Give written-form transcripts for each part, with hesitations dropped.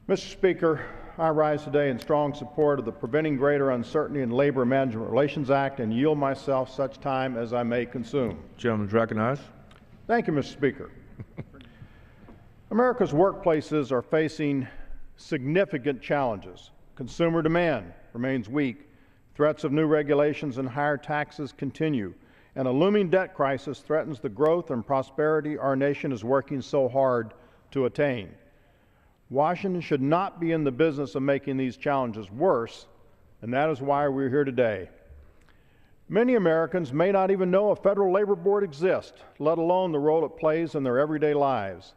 Mr. Speaker, I rise today in strong support of the Preventing Greater Uncertainty in Labor Management Relations Act and yield myself such time as I may consume. Gentleman is recognized. Thank you, Mr. Speaker. America's workplaces are facing significant challenges. Consumer demand remains weak, threats of new regulations and higher taxes continue, and a looming debt crisis threatens the growth and prosperity our nation is working so hard to attain. Washington should not be in the business of making these challenges worse, and that is why we're here today. Many Americans may not even know a federal labor board exists, let alone the role it plays in their everyday lives.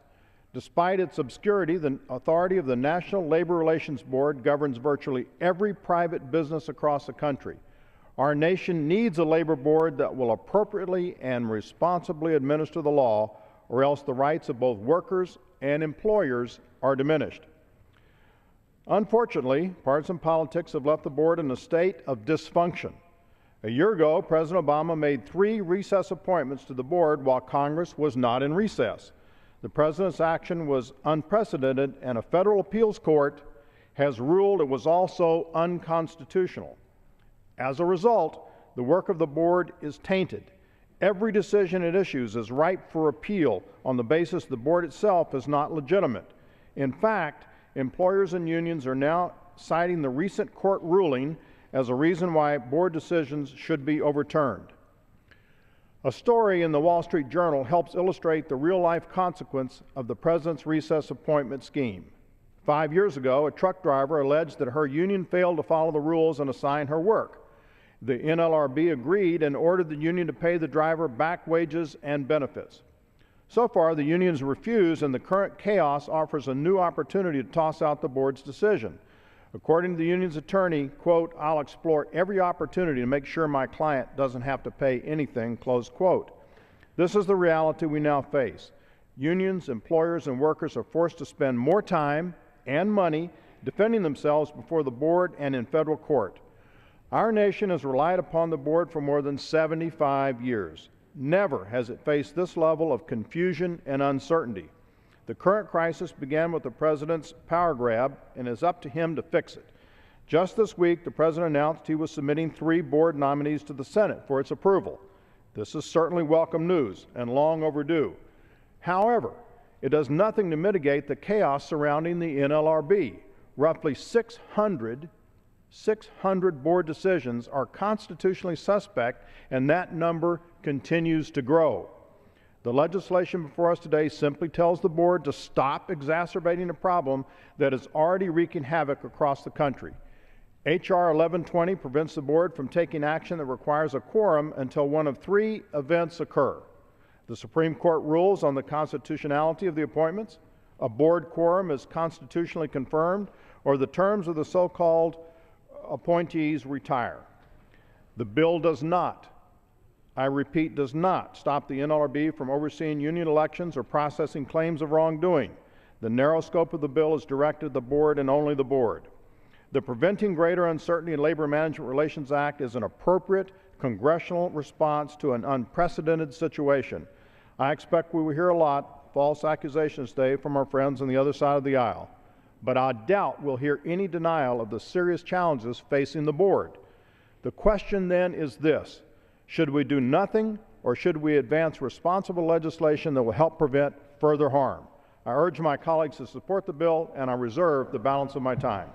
Despite its obscurity, the authority of the National Labor Relations Board governs virtually every private business across the country. Our nation needs a labor board that will appropriately and responsibly administer the law, or else the rights of both workers and employers are diminished. Unfortunately, partisan politics have left the board in a state of dysfunction. A year ago, President Obama made 3 recess appointments to the board while Congress was not in recess. The President's action was unprecedented, and a federal appeals court has ruled it was also unconstitutional. As a result, the work of the board is tainted. Every decision it issues is ripe for appeal on the basis the board itself is not legitimate. In fact, employers and unions are now citing the recent court ruling as a reason why board decisions should be overturned. A story in the Wall Street Journal helps illustrate the real-life consequence of the President's recess appointment scheme. 5 years ago, a truck driver alleged that her union failed to follow the rules and assign her work. The NLRB agreed and ordered the union to pay the driver back wages and benefits. So far, the unions refused, and the current chaos offers a new opportunity to toss out the board's decision. According to the union's attorney, quote, "I'll explore every opportunity to make sure my client doesn't have to pay anything," close quote. This is the reality we now face. Unions, employers, and workers are forced to spend more time and money defending themselves before the board and in federal court. Our nation has relied upon the board for more than 75 years. Never has it faced this level of confusion and uncertainty. The current crisis began with the President's power grab, and it is up to him to fix it. Just this week, the President announced he was submitting 3 board nominees to the Senate for its approval. This is certainly welcome news and long overdue. However, it does nothing to mitigate the chaos surrounding the NLRB. Roughly 600 board decisions are constitutionally suspect, and that number continues to grow. The legislation before us today simply tells the board to stop exacerbating a problem that is already wreaking havoc across the country. H.R. 1120 prevents the board from taking action that requires a quorum until one of 3 events occur. The Supreme Court rules on the constitutionality of the appointments, a board quorum is constitutionally confirmed, or the terms of the so-called appointees retire. The bill does not, I repeat, does not stop the NLRB from overseeing union elections or processing claims of wrongdoing. The narrow scope of the bill is directed at the board and only the board. The Preventing Greater Uncertainty in Labor Management Relations Act is an appropriate congressional response to an unprecedented situation. I expect we will hear a lot of false accusations today from our friends on the other side of the aisle, but I doubt we'll hear any denial of the serious challenges facing the board. The question then is this: should we do nothing, or should we advance responsible legislation that will help prevent further harm? I urge my colleagues to support the bill, and I reserve the balance of my time.